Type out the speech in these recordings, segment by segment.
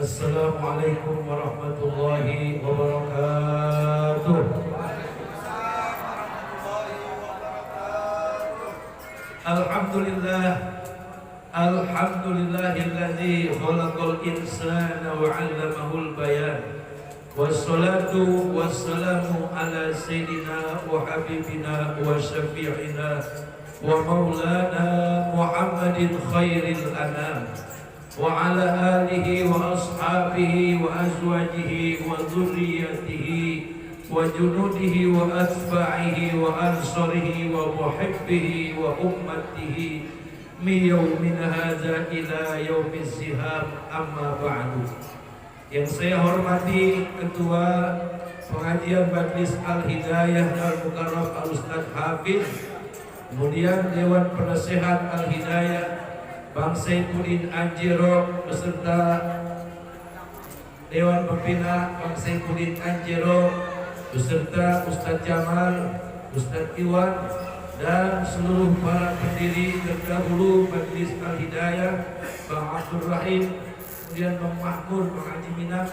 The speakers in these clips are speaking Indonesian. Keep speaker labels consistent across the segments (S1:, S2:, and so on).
S1: Assalamualaikum warahmatullahi wabarakatuh. Alhamdulillah, alhamdulillahilladzi khalaqal insana wa 'allamahul bayan. Wassalatu wassalamu ala sayyidina wa habibina wa syafi'ina wa maulana Muhammadin khairil anam wa ala alihi wa ashabihi wa azwajihi wa dhurriyyatihi wa junudihi wa atba'ihi wa ansarihi wa muhibbihi wa ummatihi min yawmin hadza ila yaumiz zihab, amma ba'du. Yang saya hormati Ketua Pengajian Majlis Al-Hidayah Al-Mukarram Al-Ustaz Hafiz, kemudian Dewan Penasehat Al-Hidayah Bang Saifuddin Anjero beserta Dewan Pembina Bang Saifuddin Anjero beserta Ustaz Jamal, Ustaz Iwan, dan seluruh para pendiri terdahulu Majlis Al-Hidayah, Bang Abdul Rahim, kemudian Bang Mahmud, Bang Haji Minang,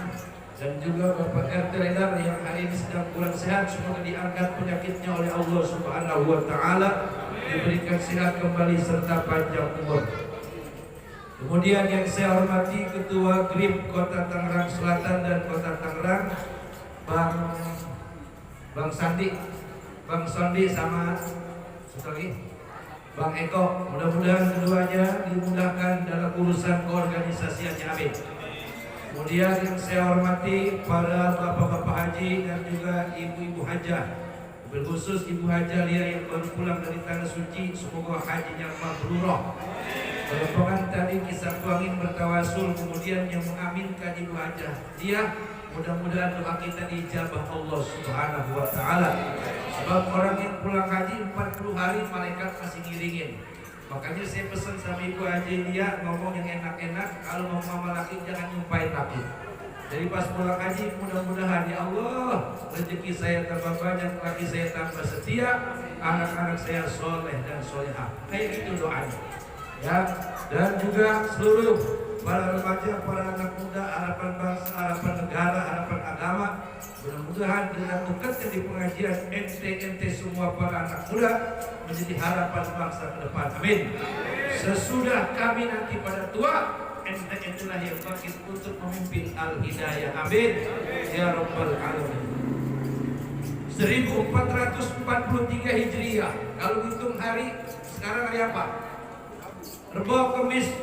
S1: dan juga Bapak RT Redar yang hari ini sedang kurang sehat. Semoga diangkat penyakitnya oleh Allah Subhanahu wa Ta'ala, diberikan sehat kembali serta panjang umur. Kemudian yang saya hormati Ketua GRIP Kota Tangerang Selatan dan Kota Tangerang, Bang Sandi sama Bang Eko. Mudah-mudahan keduanya dimudahkan dalam urusan keorganisasiannya, amin. Kemudian yang saya hormati para bapak-bapak haji dan juga ibu-ibu hajah, berkhusus Ibu Hajah Lia yang baru pulang dari Tanah Suci, semoga hajinya mabrurah. Rombongan tadi kisah tuangin bertawasul, kemudian yang mengaminkan Ibu Hajah Lia, mudah-mudahan doa kita dijabah Allah Subhanahu wa Ta'ala. Sebab orang yang pulang haji 40 hari malaikat masih ngiringin. Makanya saya pesan sama Ibu Hajah Lia, ngomong yang enak-enak, kalau mau sama laki jangan nyumpain laki. Jadi pas pulang haji, mudah-mudahan ya Allah rezeki saya tambah banyak, laki saya tambah setia, anak-anak saya soleh dan solehah. Kayak gitu doanya ya. Dan juga seluruh para remaja, para anak muda, harapan bangsa, harapan negara, harapan agama, mudah-mudahan dengan dekatnya di pengajian ente semua para anak muda menjadi harapan bangsa ke depan, amin. Sesudah kami nanti pada tua, ente-entelah yang bangkit untuk memimpin Al-Hidayah, amin ya rabbal alamin. 1443 Hijriah, kalau hitung hari sekarang hari apa? Rebo, Kemis,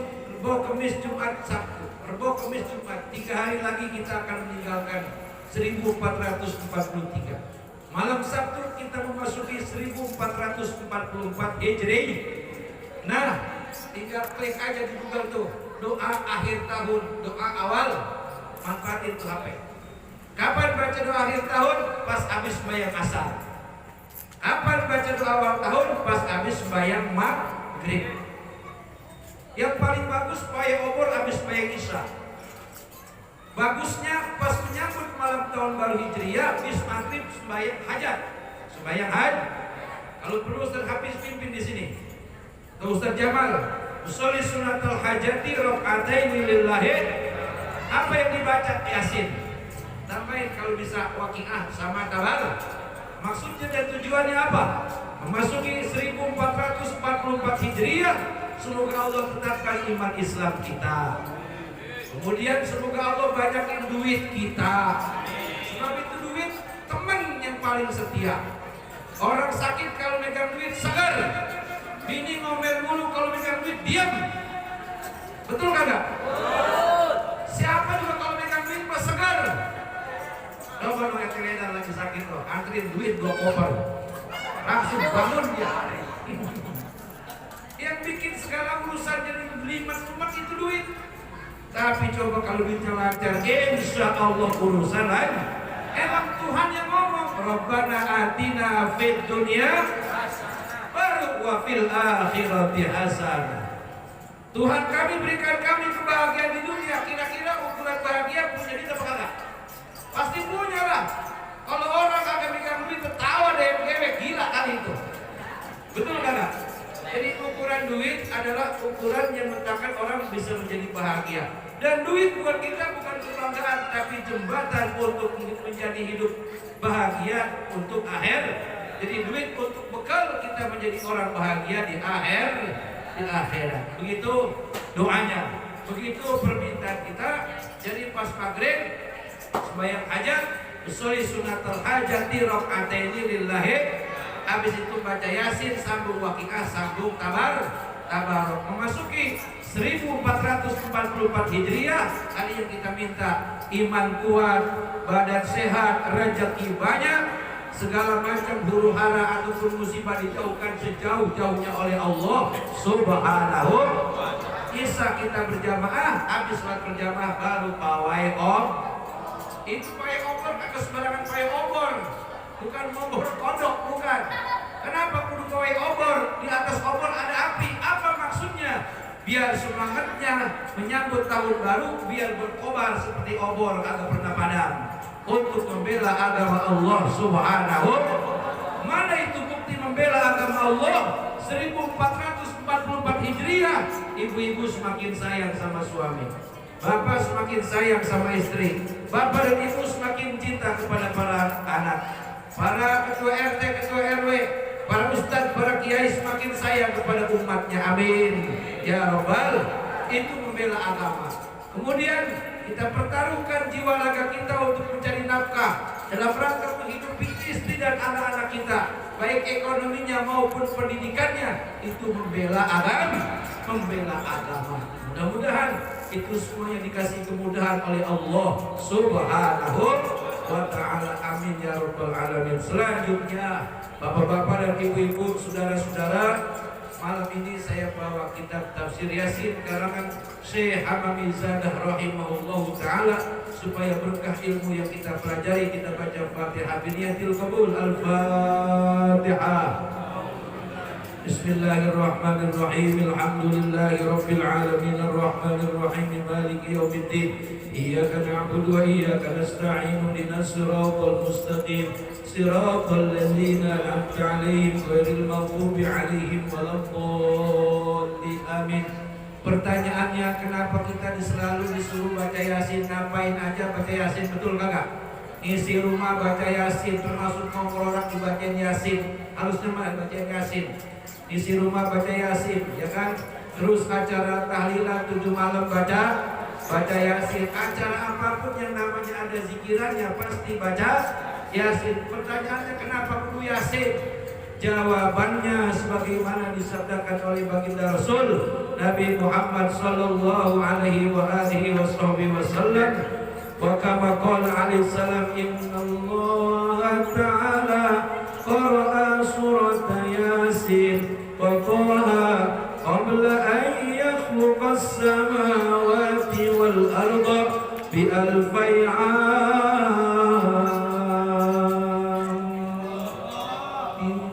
S1: Jumat, Sabtu. Rebo, Kemis, Jumat, 3 hari lagi kita akan meninggalkan 1443. Malam Sabtu kita memasuki 1444 Hijri. Nah, tinggal klik aja di Google tuh, doa akhir tahun, doa awal, manfaatin tuh HP. Kapan baca doa akhir tahun? Pas habis sembahyang asar. Kapan baca doa awal tahun? Pas habis sembahyang maghrib. Yang paling bagus sembahyang obor habis sembahyang isya. Bagusnya pas menyambut malam tahun baru Hijriah, habis maghrib sembahyang hajat, sembahyang haji. Kalau perlu Ustaz Hafiz pimpin di sini. Tuh Ustaz Jamal, usolli sunatul hajati rakaataini lillahi. Apa yang dibaca? Yasin. Tambahin kalau bisa Waqiah sama Tabal. Maksudnya dan tujuannya apa? Memasuki 1444 Hijriah, semoga Allah tetapkan iman Islam kita. Kemudian semoga Allah banyakin duit kita. Sebab itu duit teman yang paling setia. Orang sakit kalau megang duit segar. Bini ngomel mulu kalau megang duit diam. Betul kagak? Siapa juga kalau megang duit pas segar. Coba dong yang lagi sakit loh, anterin duit 2 koper. Langsung bangun dia. Yang bikin segala urusan jadi limat-limat itu duit. Tapi coba kalau duitnya lancar, insya Allah urusan lain. Emang Tuhan yang ngomong, Rabbana atina fid dunya baru wa fil akhirati hasanah. Tuhan kami berikan kami kebahagiaan di dunia. Kira-kira ukuran bahagia punya duit apa kagak? Pasti punya lah. Kalau orang kagak megang duit ketawa deh, gila kali itu. Betul kagak? Jadi ukuran duit adalah ukuran yang menentukan orang bisa menjadi bahagia. Dan duit buat kita bukan jembatan untuk menjadi hidup bahagia untuk akhir. Jadi duit untuk bekal kita menjadi orang bahagia di akhirat. Begitu doanya, begitu permintaan kita. Jadi pas maghrib sembahyang hajat, usolli sunatul hajati rakaataini lillahi. Habis itu baca Yasin, sambung Waqiah, sambung Tabarok. Memasuki 1444 Hijriah, hari yang kita minta iman kuat, badan sehat, rezeki banyak, segala macam huru hara ataupun musibah dijauhkan sejauh-jauhnya oleh Allah Subhanahu. Kisah kita berjamaah, habis sholat berjamaah baru pawai itu pawai obor, kagak sembarangan pawai obor, bukan obor kodok, bukan. Kenapa kudu pawai obor? Di atas obor ada api. Apa maksudnya? Biar semangatnya menyambut tahun baru, biar berkobar seperti obor agak pernah padam untuk membela agama Allah Subhanahu. Mana itu bukti membela agama Allah? 1444 Hijriah, ibu-ibu semakin sayang sama suami, bapak semakin sayang sama istri, bapak dan ibu semakin cinta kepada para anak, para ketua RT, ketua RW, para ustadz, para kiai semakin sayang kepada umatnya. Amin ya Rabbal. Itu membela agama. Kemudian kita pertaruhkan jiwa raga kita untuk mencari nafkah dalam rangka menghidupi istri dan anak-anak kita, baik ekonominya maupun pendidikannya. Itu membela agama. Mudah-mudahan itu semuanya dikasih kemudahan oleh Allah Subhanahu wa ta'ala. Amin ya Rabbal alamin. Selanjutnya, bapak-bapak dan ibu-ibu, saudara-saudara, malam ini saya bawa kitab tafsir Yasin karangan Syekh Hamamizadah rahimahullahu ta'ala. Supaya berkah ilmu yang kita pelajari, kita baca Fatihah biniyatil qabul. Al-Fatihah. Bismillahirrahmanirrahim. Alhamdulillahi rabbil alamin. Ar-Rahmanirrahim. Maliki yaumiddin. Iyyaka na'budu wa iyyaka nasta'in. Ihdinas siratal mustaqim. Siratal ladzina an'amta 'alaihim ghairil maghdubi 'alaihim waladdallin. Amin. Pertanyaannya, kenapa kita selalu disuruh baca Yasin? Ngapain aja baca Yasin? Betul kagak? Isi rumah baca Yasin, termasuk ngongkrorak dibacain Yasin. Harusnya mah bacain Yasin. Isi rumah baca Yasin, ya kan? Terus acara tahlilan 7 malam baca Yasin. Acara apapun yang namanya ada zikirannya pasti baca Yasin. Pertanyaannya, kenapa perlu Yasin? Jawabannya sebagaimana disabdakan oleh baginda Rasul Nabi Muhammad sallallahu alaihi wa alihi wasallam, wa kama qala alaihi salam, innallaha ta'ala qara'a surat Yasin wa qaha qabla an yakhluqa as-samawati wal arda bi alfi 'am.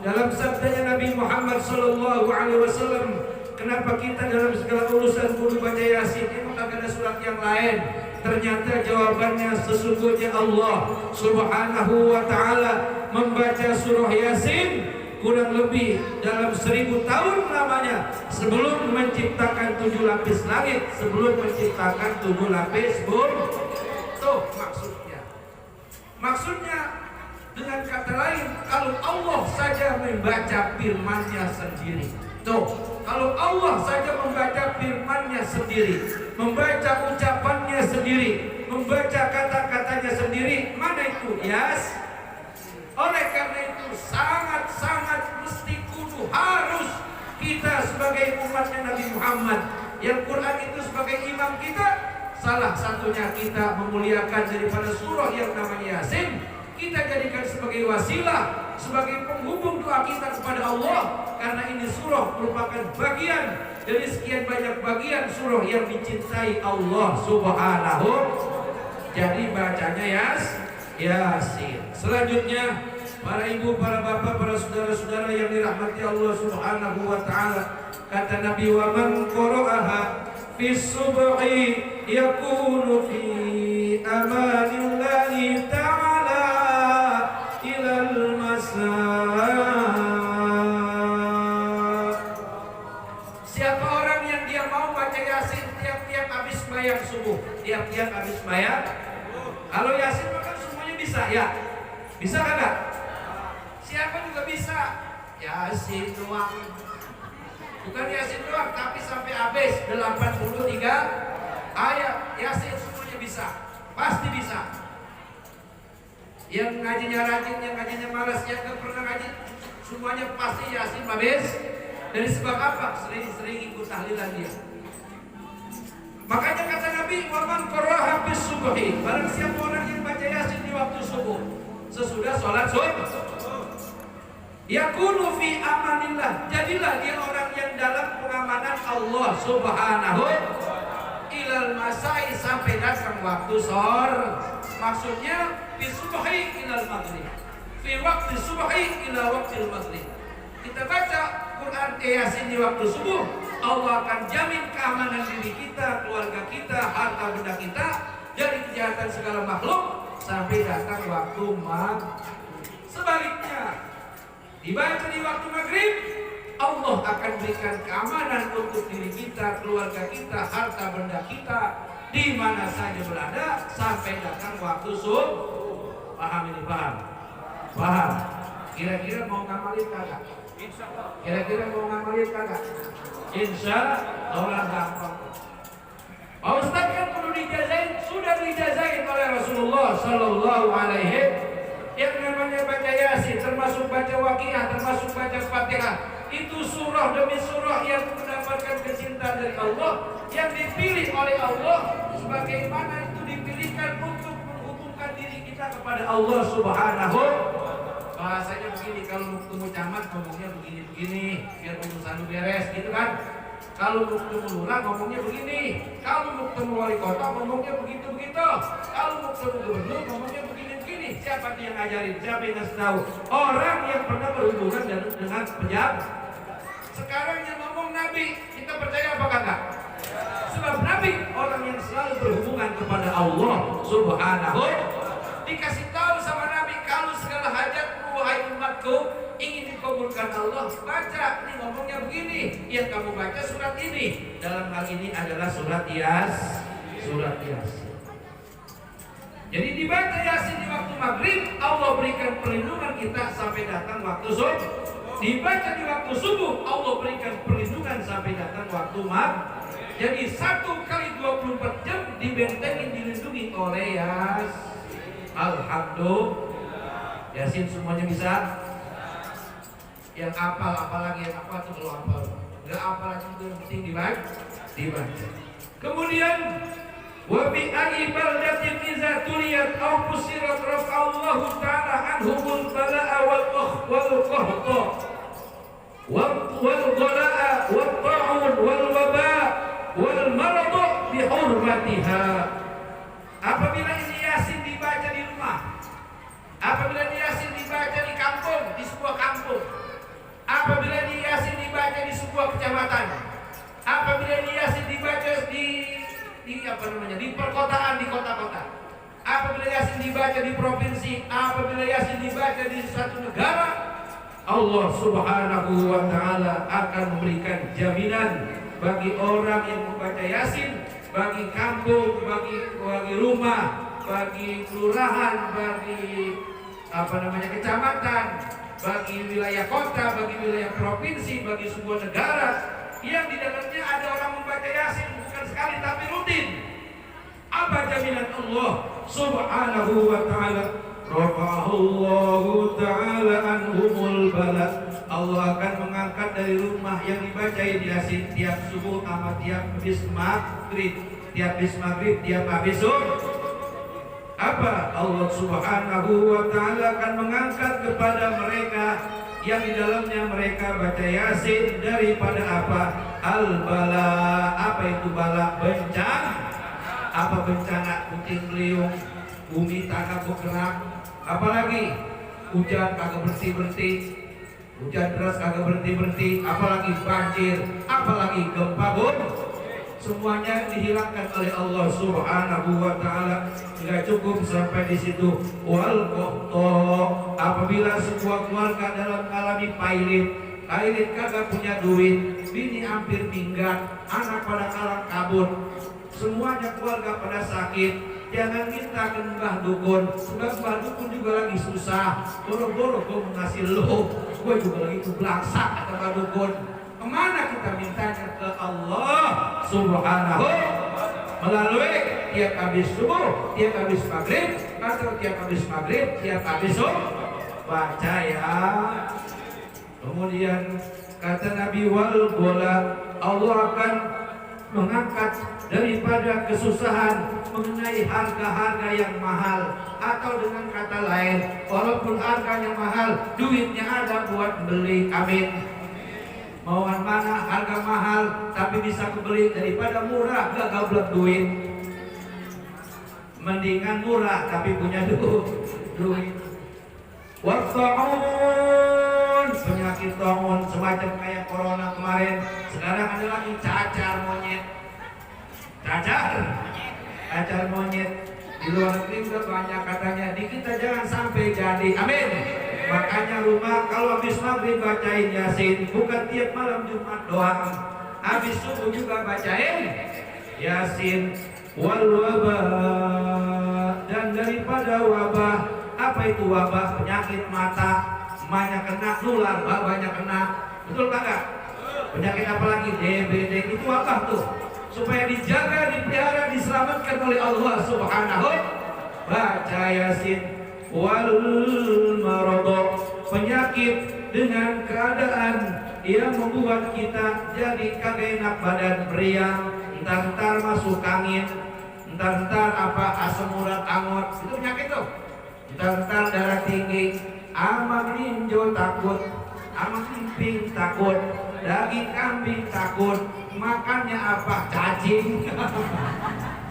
S1: Dalam sabdanya Nabi Muhammad sallallahu alaihi wasallam, kenapa kita dalam segala urusan kudu baca Yasin? Emang kagak ada surat yang lain? Ternyata jawabannya sesungguhnya Allah Subhanahu wa ta'ala membaca surah Yasin kurang lebih dalam 1000 tahun lamanya sebelum menciptakan 7 lapis langit, sebelum menciptakan 7 lapis bumi. Tuh maksudnya dengan kata lain, kalau Allah saja membaca firman-Nya sendiri, kalau Allah saja membaca firman-Nya sendiri, membaca ucapannya sendiri, membaca kata-katanya sendiri, mana itu Yas? Oleh karena itu sangat-sangat mesti kudu harus kita sebagai umatnya Nabi Muhammad, yang Quran itu sebagai imam kita, salah satunya kita memuliakan daripada surah yang namanya Yasin. Kita jadikan sebagai wasilah, sebagai penghubung doa kita kepada Allah, karena ini surah merupakan bagian dari sekian banyak bagian surah yang dicintai Allah Subhanahu. Jadi bacanya Yasin. Selanjutnya, para ibu, para bapak, para saudara-saudara yang dirahmati Allah Subhanahu wa ta'ala, kata Nabi, wa man qara'aha fi subhi yakunu fi amanillahi ta'ala ilal masa. Siapa orang yang dia mau baca Yasin tiap-tiap habis sembahyang subuh, tiap-tiap habis sembahyang Kalau Yasin maka semuanya bisa ya. Bisa kagak? Siapa juga bisa. Yasin doang. Bukan Yasin doang, tapi sampai habis 83 ayat Yasin semuanya bisa. Pasti bisa. Yang ngajinya rajin, yang ngajinya malas, yang gak pernah ngaji, semuanya pasti Yasin habis. Dari sebab apa? Sering-sering ikut tahlilan dia. Makanya kata Nabi, waman qara'a bis subhi, barang siapa orang yang baca Yasin di waktu subuh sesudah sholat subuh, yakunu fi amanillah, jadilah dia orang yang dalam pengamanan Allah Subhanahu ilal masai, sampai datang waktu sore. Maksudnya fi subhi ilal maghrib, fi waktu subhi ila waktu maghrib. Kita baca Quran Yasin di waktu subuh, Allah akan jamin keamanan diri kita, keluarga kita, harta benda kita dari kejahatan segala makhluk sampai datang waktu maghrib. Sebaliknya, dibaca di waktu maghrib, Allah akan berikan keamanan untuk diri kita, keluarga kita, harta benda kita di mana saja berada sampai datang waktu subuh. Paham ini? Paham? Paham? Kira-kira mau ngamalin kagak? Kira-kira mau ngamalin kagak? Insya Allah gampang. Pak Ustaz kan perlu dijazain, sudah dijazain oleh Rasulullah Sallallahu Alaihi. Yang namanya baca Yasin, termasuk baca Waqiah, termasuk baca Fatihah, itu surah demi surah yang mendapatkan kecintaan dari Allah, yang dipilih oleh Allah, sebagaimana itu dipilihkan untuk menghubungkan diri kita kepada Allah Subhanahu. Bahasanya begini, kalau mau ketemu camat ngomongnya begini-begini biar urusan beres gitu kan. Kalau mau ketemu lurah ngomongnya begini, kalau mau ketemu wali kota ngomongnya begitu-begitu, kalau mau ketemu gubernur ngomongnya begini-begini. Siapa yang ngajarin? Siapa yang ngasih tahu? Orang yang pernah berhubungan dengan pejabat. Sekarang yang ngomong Nabi, kita percaya apa kagak? Sebab Nabi orang yang selalu berhubungan kepada Allah Subhanahu. Dikasih tahu sama Nabi, kalau segala hajatmu wahai umatku ingin dikabulkan Allah, baca, ini ngomongnya begini, yang kamu baca surat ini. Dalam hal ini adalah surat Yasin. Jadi dibaca Yasin di waktu maghrib, Allah berikan perlindungan kita sampai datang waktu subuh. Dibaca di waktu subuh, Allah berikan perlindungan sampai datang waktu maghrib. Jadi 1 kali 24 jam dibentengin, dilindungi oleh Yasin. Alhamdulillah. Yasin semuanya bisa. Yang apal apalagi, yang apa tuh kalau apal. Enggak apal aja itu yang penting dibaca. Kemudian wa bi ayyi baldatin idza tuliyat aw fusirat rafa'allahu ta'ala anhumul bala'a wal qahta wal ghala'a wat ta'un wal waba' wal marad bi hurmatiha. Apabila ini Yasin dibaca di rumah, apabila ini Yasin dibaca di kampung, di sebuah kampung, apabila ini Yasin dibaca di sebuah kecamatan, apabila ini Yasin dibaca di perkotaan, di kota-kota, apabila Yasin dibaca di provinsi, apabila Yasin dibaca di satu negara, Allah Subhanahu wa ta'ala akan memberikan jaminan bagi orang yang membaca Yasin, bagi kampung, bagi rumah, bagi kelurahan, bagi kecamatan, bagi wilayah kota, bagi wilayah provinsi, bagi sebuah negara yang di dalamnya ada orang membaca Yasin bukan sekali tapi rutin. Apa jaminan Allah Subhanahu wa ta'ala? Rafa'allahu ta'ala anhumul bala. Allah akan mengangkat dari rumah yang dibaca Yasin tiap subuh sama tiap habis maghrib, tiap habis subuh. Apa? Allah Subhanahu wa ta'ala akan mengangkat kepada mereka yang di dalamnya mereka baca Yasin daripada apa? Al-bala. Apa itu bala? Bencana. Apa bencana? Puting beliung, bumi tanah bergerak, apalagi hujan kagak berhenti, hujan deras kagak berhenti, apalagi banjir, apalagi gempa bumi. Semuanya dihilangkan oleh Allah Subhanahu wa ta'ala. Tidak cukup sampai di situ. Wal qahta. Apabila sebuah keluarga dalam mengalami pailit kagak punya duit, bini hampir pinggang, anak pada kalang kabut, semuanya keluarga pada sakit, jangan minta ke Mbah Dukun, sebab Mbah Dukun juga lagi susah. Boro-boro gue mau ngasih lo, gue juga lagi kebelaksak kata Mbah Dukun. Kemana kita mintanya? Ke Allah Subhanahu melalui tiap habis subuh, tiap habis maghrib, atau tiap habis maghrib, tiap habis subuh baca ya. Kemudian kata Nabi wal bola, Allah akan mengangkat daripada kesusahan mengenai harga-harga yang mahal, atau dengan kata lain, walaupun harganya mahal, duitnya ada buat beli. Amin. Mauan mana harga mahal tapi bisa kebeli daripada murah gak gablek duit. Mendingan murah tapi punya duit. Watta'un, penyakit ta'un semacam kayak corona kemarin. Sekarang ada lagi cacar monyet. Cacar monyet di luar negeri udah banyak katanya. Di kita jangan sampai jadi. Amin. Makanya rumah kalau habis maghrib bacain Yasin, bukan tiap malam Jumat doang. Habis subuh juga bacain Yasin. Wal wabah, dan daripada wabah. Apa itu wabah? Penyakit mata. Emaknya kena nular, babanya kena. Betul kagak? Penyakit apa lagi? DBD, itu wabah tuh. Supaya dijaga, dipelihara, diselamatkan oleh Allah Subhanahu. Baca Yasin. Wal maradh, penyakit dengan keadaan yang membuat kita jadi kagak enak badan, meriang, entar masuk angin, entar apa asam urat angot, itu penyakit tuh. Entar darah tinggi, ama meninjau takut, ama kemping takut, daging kambing takut, makannya apa? Cacing.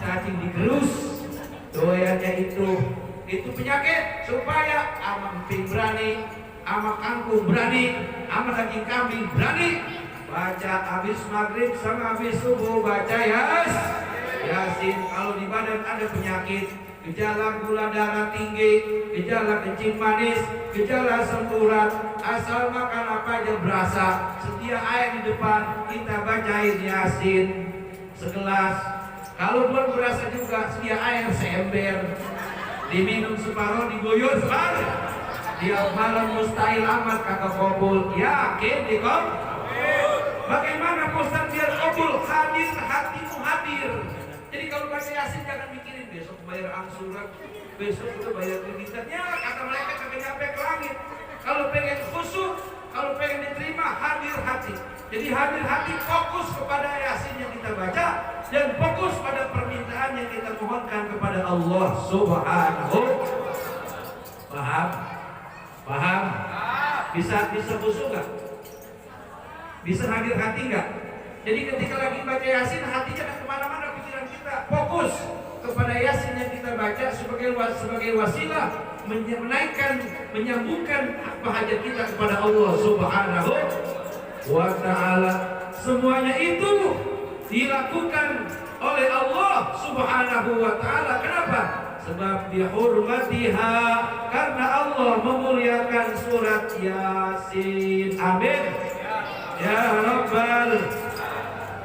S1: Cacing digerus, doyannya itu penyakit. Supaya ama emping berani, ama kangkung berani, ama daging kambing berani. Baca habis maghrib sama habis subuh baca Yasin. Kalau di badan ada penyakit, gejala gula darah tinggi, gejala kencing manis, gejala asam urat, asal makan apa aja berasa. Setiap air di depan kita bacain Yasin segelas. Kalau belum berasa juga sedia air seember, diminum separuh, diguyur separuh. Tiap malam mustahil amat kagak kabul. Yakin dikau? Bagaimana Ustaz biar kabul? Hadir, hatimu hadir. Jadi kalau baca Yasin jangan mikirin besok bayar angsuran, besok udah bayar kreditannya, kata mereka kagak nyampe ke langit. Kalau pengen khusyuk, kalau pengen diterima, hadir hati. Jadi hadir hati, fokus kepada Yasin yang kita baca dan fokus pada permintaan yang kita mohonkan kepada Allah Subhanahu. Paham? Paham? Bisa khusyuk nggak? Bisa hadir hati nggak? Jadi ketika lagi baca Yasin, hati jangan kemana-mana, pikiran kita fokus kepada Yasin yang kita baca sebagai wasilah menaikkan, menyambungkan apa hajat kita kepada Allah Subhanahu wa ta'ala. Semuanya itu dilakukan oleh Allah Subhanahu wa ta'ala. Kenapa? Sebab dihormatiha, karena Allah memuliakan surat Yasin. Amin ya Rabbal.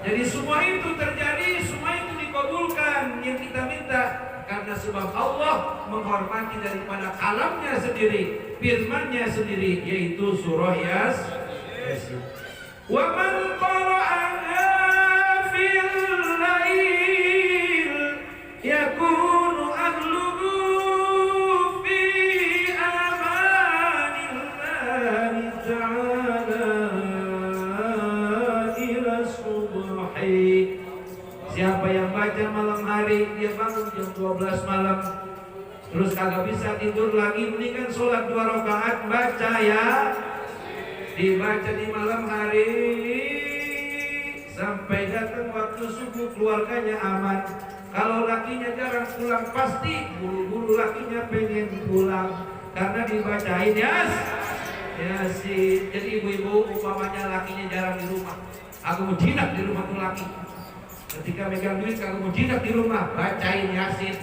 S1: Jadi semua itu terjadi, semua itu dikabulkan yang kita minta, karena sebab Allah menghormati daripada kalamnya sendiri, firmannya sendiri, yaitu surah Yasin. Wa man qara'aha fil lail yakunu ahluhu fi amanillahi ta'ala ila subhi. Siapa yang baca malam hari, dia bangun jam 12 malam, terus kagak bisa tidur lagi, mendingan sholat 2 rakaat baca ya. Dibaca di malam hari sampai datang waktu subuh, keluarganya aman. Kalau lakinya jarang pulang, pasti buru-buru lakinya pengen pulang karena dibacain Yasin. Jadi ibu-ibu umpamanya lakinya jarang di rumah, aku mau jinak di rumah tuh laki. Ketika megang duit aku mau jinak di rumah, bacain Yasin.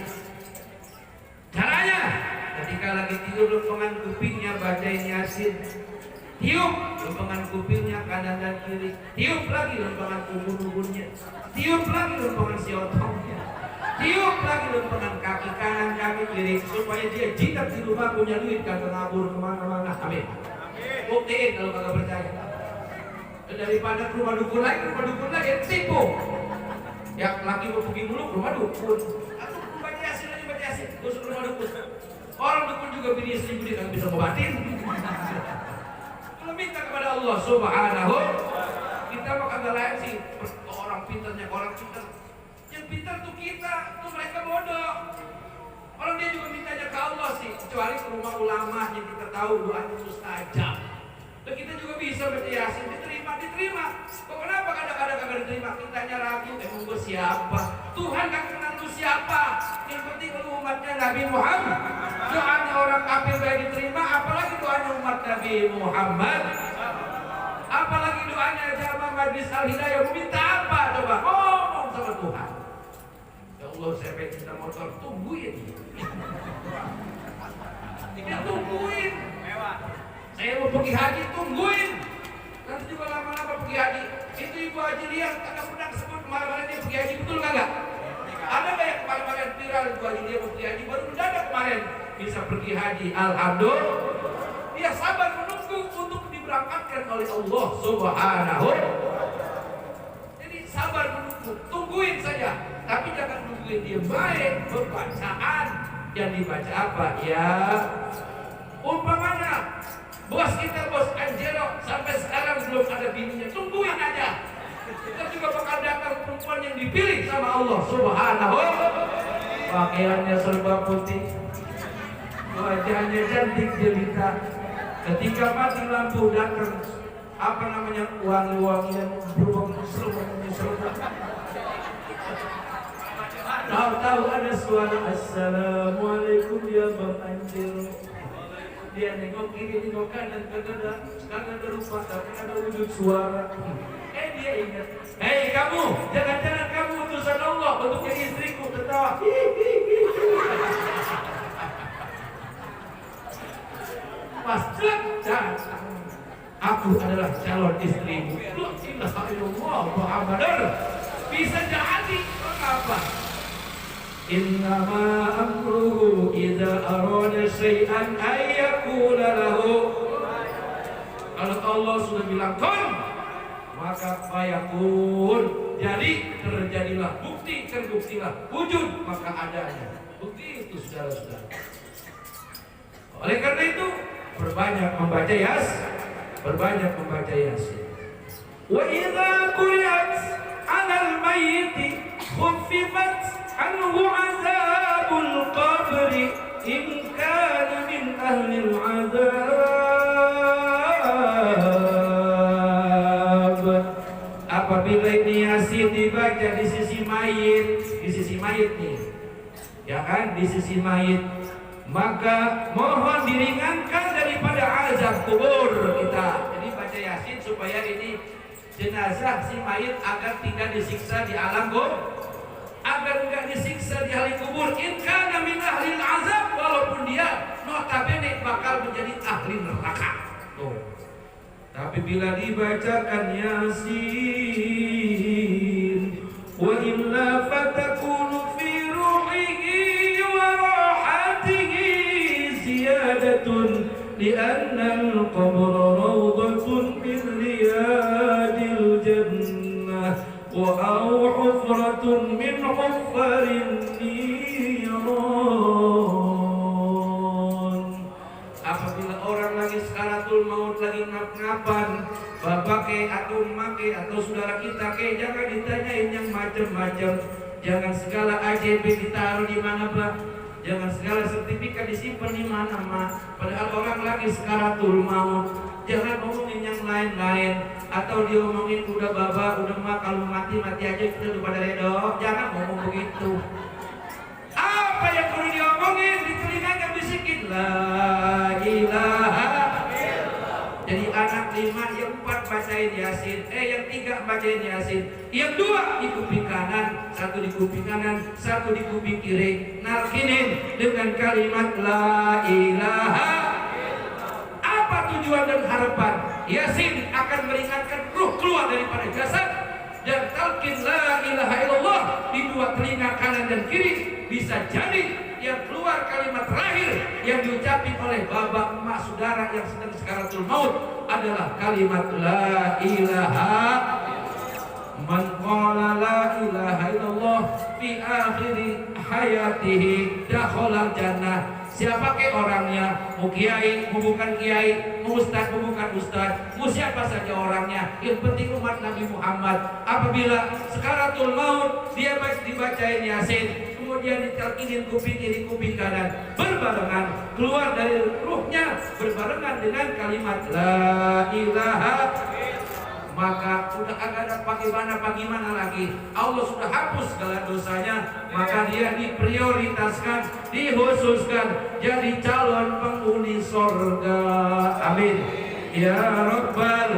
S1: Caranya ketika lagi tidur lempengan kupingnya bacain Yasin. Tiup lempengan kupingnya kanan dan kiri, tiup lagi lempengan ubun-ubunnya, tiup lagi lempengan siotongnya, tiup lagi lempengan kaki kanan kaki kiri supaya dia jinak di rumah punya duit kagak ngabur kemana-mana. Amin. Buktiin kalau kagak percaya. Daripada ke rumah dukun lagi tipu. Yang laki mau pergi dulu ke rumah dukun. Atau baca yasin aja baca yasin, gosok rumah dukun. Orang dukun juga bini istri budi kagak bisa ngobatin. Kalau minta kepada Allah Subhanahu, kita mah kagak lain sih. Orang pintarnya orang pintar. Yang pintar tuh kita, tuh mereka bodoh. Orang dia juga mintanya ke Allah sih, kecuali ke rumah ulama yang kita tahu doanya mustajab. Dan kita juga bisa baca yasin, diterima. Kok kenapa kadang-kadang kagak diterima? Kitanya ragu, emang gue siapa? Tuhan gak kenal lu siapa. Yang penting lu umatnya Nabi Muhammad. Doanya orang kafir gak diterima, apalagi doanya umat Nabi Muhammad. Apalagi doanya jamaah Majlis Al-Hidayah. Mau minta apa coba? Ngomong sama Tuhan. Ya Allah, saya pengen cinta motor, tungguin. Dia tungguin. Saya mau pergi haji, tungguin. Nanti juga lama-lama pergi haji. Itu Ibu Haji Liang kagak pernah sebut kemarin-kemarin dia pergi haji, betul kagak? Ada nggak yang kemarin-kemarin viral Ibu Haji Liang pergi haji? Baru mendadak kemarin bisa pergi haji. Alhamdulillah. Dia sabar menunggu untuk diberangkatkan oleh Allah Subhanahu. Jadi sabar menunggu, tungguin saja. Tapi jangan nungguin dia baik. Bacaan yang dibaca apa? Ya, umpamanya bos kita, bos Angelo, sampai sekarang belum ada bininya, tungguin aja. Kita juga bakal datang perempuan yang dipilih sama Allah Subhanahu. Pakaiannya serba putih, wajahnya cantik jelita. Ketika mati lampu datang apa namanya wangi-wangian berubah serba. Tahu-tahu ada suara assalamualaikum ya Bang Angelo. Dia nengok kiri, nengok kanan, kadang ada rupa, kadang ada wujud suara. Dia ingat, hei kamu, jangan-jangan kamu utusan Allah untuk jadi istriku, ketawa. Pas datang, aku adalah calon istrimu. La ilaha illallah Muhammadar. Bisa jadi, apa? Innama amruhu idza arada syai'an ay yaqula lahu. Kalau Allah sudah bilang kun, maka fayakun. Jadi terjadilah, bukti terbuktilah, wujud maka adanya. Bukti itu saudara-saudara. Oleh karena itu berbanyak membaca yasin. Wa idza quriyat 'alal mayyiti khuffifat anhu 'adzabul qabri in kana min ahlil 'adzab. Apabila ini yasin dibaca di sisi mayit nih, ya kan, di sisi mayit, maka mohon diringankan daripada azab kubur kita. Jadi baca yasin supaya ini jenazah si mayit agar tidak disiksa di alam kubur, agar tidak disiksa di ahli kubur. In kana min ahlil azab, walaupun dia notabene bakal menjadi ahli neraka. Tuh. Tapi bila dibacakan yasin, wa illa fatakunu fi ruhihi wa rahatihi ziyadatun li'anna al-qabra rawdatun min riyadil jannah wa aw hufratun min huffarin niran. Apabila orang lagi sakaratul maut, lagi ngap-ngapan, bapak ke atau emak ke atau saudara kita ke, jangan ditanyain yang macam-macam. Jangan segala AJB ditaruh di mana, Pak. Jangan segala sertifikat disimpan di mana, Mak. Padahal orang lagi sakaratul maut. Jangan ngomongin yang lain-lain, atau diomongin udah baba, udah mak, kalau mati aja kita udah pada redo. Jangan ngomong begitu. Apa yang perlu diomongin di telinganya bisikin la ilaha illallah. Jadi anak 5, yang 4 bacain yasin, yang 3 bacain yasin, yang 2 di kuping kanan, 1 di kuping kanan, 1 di kuping kiri, narkinin dengan kalimat la ilaha. Apa tujuan dan harapan? Yasin akan meringankan ruh keluar daripada jasad, dan talqin la ilaha illallah di dua telinga kanan dan kiri, bisa jadi yang keluar kalimat terakhir yang diucapin oleh bapak emak saudara yang sedang sakaratul maut adalah kalimat la ilaha. Man qala la ilaha illallah fi akhiri hayatihi dakhalal jannah. Siapa ke orangnya, mau kiai, mau bukan kiai, mau ustaz, mau bukan ustaz, mau siapa saja orangnya, yang penting umat Nabi Muhammad, apabila sakaratul maut dia dibacain Yasin, kemudian ditalqinin kuping kiri kuping kanan berbarengan, keluar dari ruhnya berbarengan dengan kalimat la ilaha, maka sudah agak ada bagaimana lagi, Allah sudah hapus segala dosanya, maka dia diprioritaskan, dikhususkan jadi calon penghuni surga. Amin ya rabbal.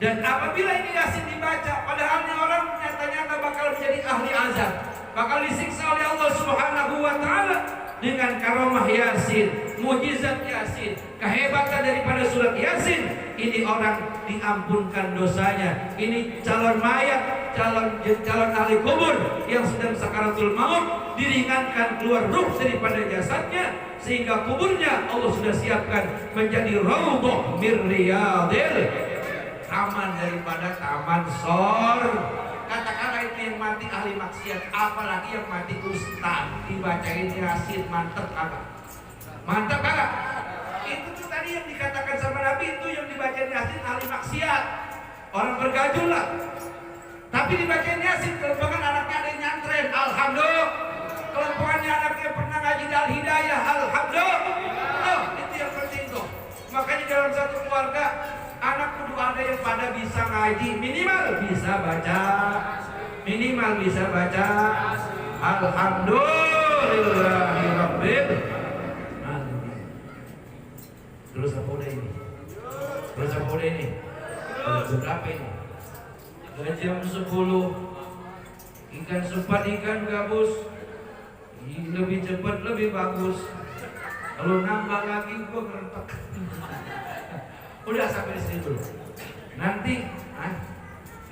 S1: Dan apabila ini Yasin dibaca, padahal ini orang nyata-nyata bakal menjadi ahli azab, bakal disiksa oleh Allah Subhanahu wa taala dengan karomah Yasin, mujizat Yasin, kehebatan daripada surat Yasin. Ini orang diampunkan dosanya. Ini calon mayat, calon ahli kubur yang sedang sakaratul maut, diringankan keluar ruh daripada jasadnya, sehingga kuburnya Allah sudah siapkan menjadi raudhah min riyadil, taman daripada taman surga. Katakanlah itu yang mati ahli maksiat, apalagi yang mati ustaz, dibacain Yasin, mantep kagak? Mantep kagak? Itu tuh tadi yang dikatakan sama Nabi, itu yang dibacain Yasin ahli maksiat, orang bergajul lah. Tapi dibacain Yasin, kelompokan anaknya ada yang nyantren, alhamdulillah. Kelompokannya anaknya pernah ngaji Al-Hidayah, alhamdulillah. Oh, itu yang penting tuh. Makanya dalam satu keluarga, anak kudu ada yang pada bisa ngaji, minimal bisa baca, minimal bisa baca alhamdulillahirabbil alamin. Terus apa udah ini? Terus apa udah ini? Berapa ini? Jam 10. Ikan sepat, ikan gabus, lebih cepat lebih bagus. Kalau nambah lagi gua kerentak. Udah sampai di sini dulu. Nanti,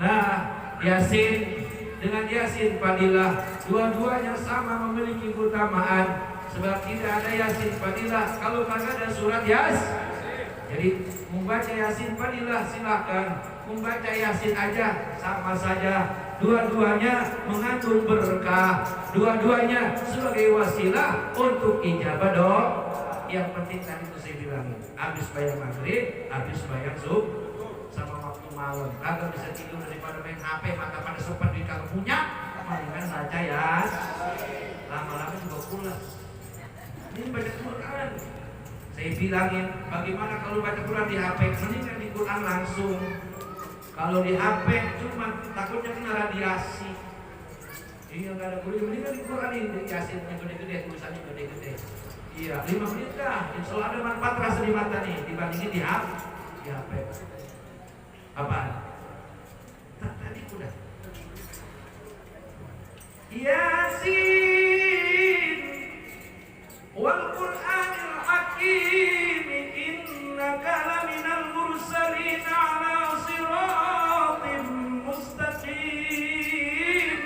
S1: nah Yasin dengan Yasin Fadilah, dua-duanya sama memiliki keutamaan. Sebab tidak ada Yasin Fadilah kalau kagak ada surat Yasin. Jadi membaca Yasin Fadilah silakan, membaca Yasin aja sama saja. Dua-duanya mengandung berkah, dua-duanya sebagai wasilah untuk ijabah doa. Yang penting tadi itu saya bilangin, habis bayar maghrib, habis bayar subuh, sama waktu malam. Kagak bisa tidur daripada main HP, mata pada sempat di kagak punya, mendingan baca ya. Lama-lama juga pulas. Ini baca Quran. Saya bilangin, bagaimana kalau baca Quran di HP, mendingan di Quran langsung. Kalau di HP cuma takutnya kena radiasi. Iya nggak ada kuliah, mendingan di Quran ini Yasin yang gede-gede, tulisannya gede-gede. Iya, 5 menit dah. Insya Allah ada manfaat rasa di mata nih dibandingin di HP. Apaan? Tadi udah. Yasin wal Qur'anil Hakim innaka laminal mursalin ala siratim mustaqim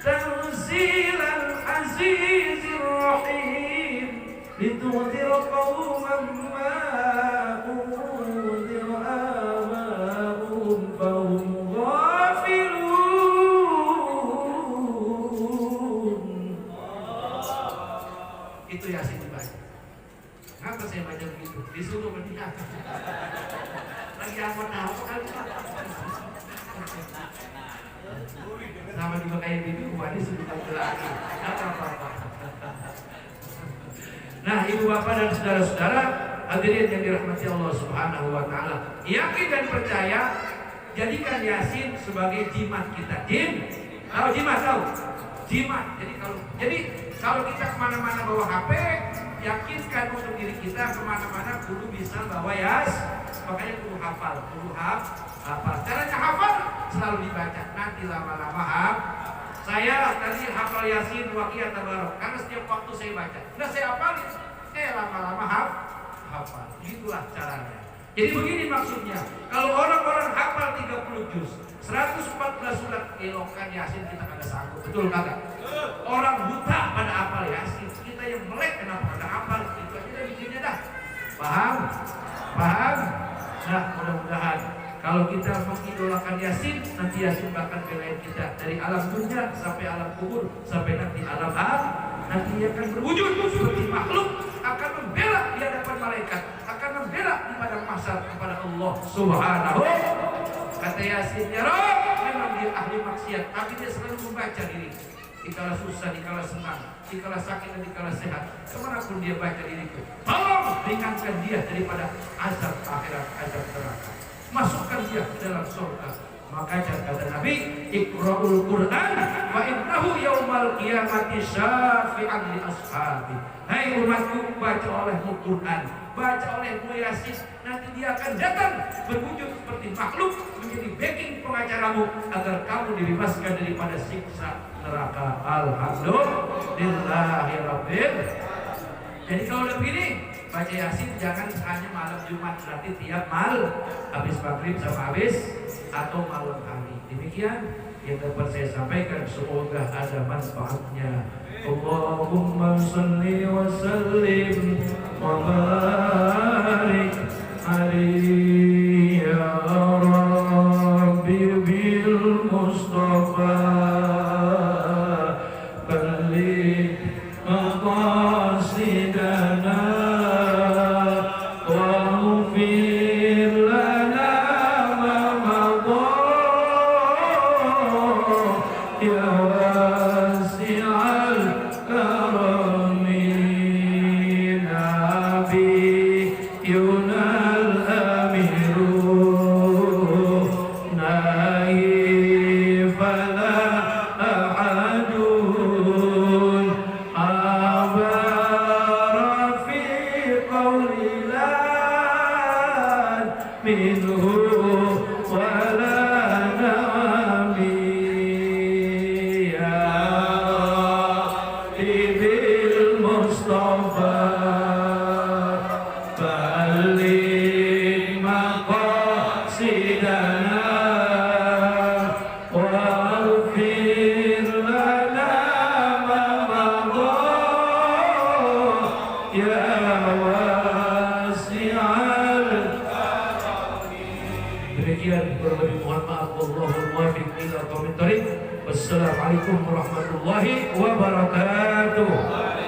S1: tanzilal azizir rahim لتنذر قوما ما أنذر آباؤهم فهم غافلون. Itu Yasin dibaca. Kenapa saya baca begitu? Disuruh bertindak. Lagi apa kali? Sama juga kayak bibi, buat disuruh lagi. Apa-apa. Nah, ibu bapak dan saudara-saudara hadirin yang dirahmati Allah Subhanahu wa taala, yakin dan percaya, jadikan Yasin sebagai jimat kita. Tahu jimat? Jimat. Jadi kalau kita kemana-mana bawa HP, yakinkan untuk diri kita kemana-mana kudu bisa bawa Yasin. Makanya kudu hafal, hafal. Caranya hafal selalu dibaca. Nanti lama-lama saya tadi hafal Yasin, Waqiah, Tabarok, karena setiap waktu saya baca. Nah saya hafal, lama-lama hafal. Itulah caranya. Jadi begini maksudnya, kalau orang-orang hafal 30 juz, 114 surat elokan Yasin kita kagak sanggup, betul kagak? Orang buta pada hafal Yasin, kita yang melek kenapa kagak hafal? Itu aja dah bikinnya dah. Paham? Paham? Nah, mudah-mudahan kalau kita mengidolakan Yasin, nanti Yasin bahkan belain kita dari alam dunia sampai alam kubur, sampai nanti alam nanti dia akan berwujud seperti makhluk, akan membela di hadapan malaikat, akan membela di padang mahsyar kepada Allah Subhanahu. Kata Yasin, ya Rabb, memang dia ahli maksiat, tapi dia selalu membaca diri. Dikala susah, dikala senang, dikala sakit dan dikala sehat, kemanapun dia baca diriku, tolong ringankan dia daripada azab akhirat, azab neraka, masukkan dia ke dalam surga. Maka kata Nabi, Iqra'ul Qur'an wa innahu yaumal qiyamati syafi'an li ashabi. Hai umatku, baca olehmu Quran, baca olehmu Yasin, nanti dia akan datang berwujud seperti makhluk, menjadi backing pengacaramu agar kamu dibebaskan daripada siksa neraka. Alhamdulillahirabbil. Jadi kalau udah begini, baca Yasin jangan hanya malam Jumat, berarti tiap malam habis maghrib sama habis atau malam hari. Demikian yang dapat saya sampaikan, semoga ada manfaatnya. Allahumma salli wa sallim wa barik alaihi ya Rabbi bil Mustafa balligh maqasidana Wassalamualaikum warahmatullahi wabarakatuh.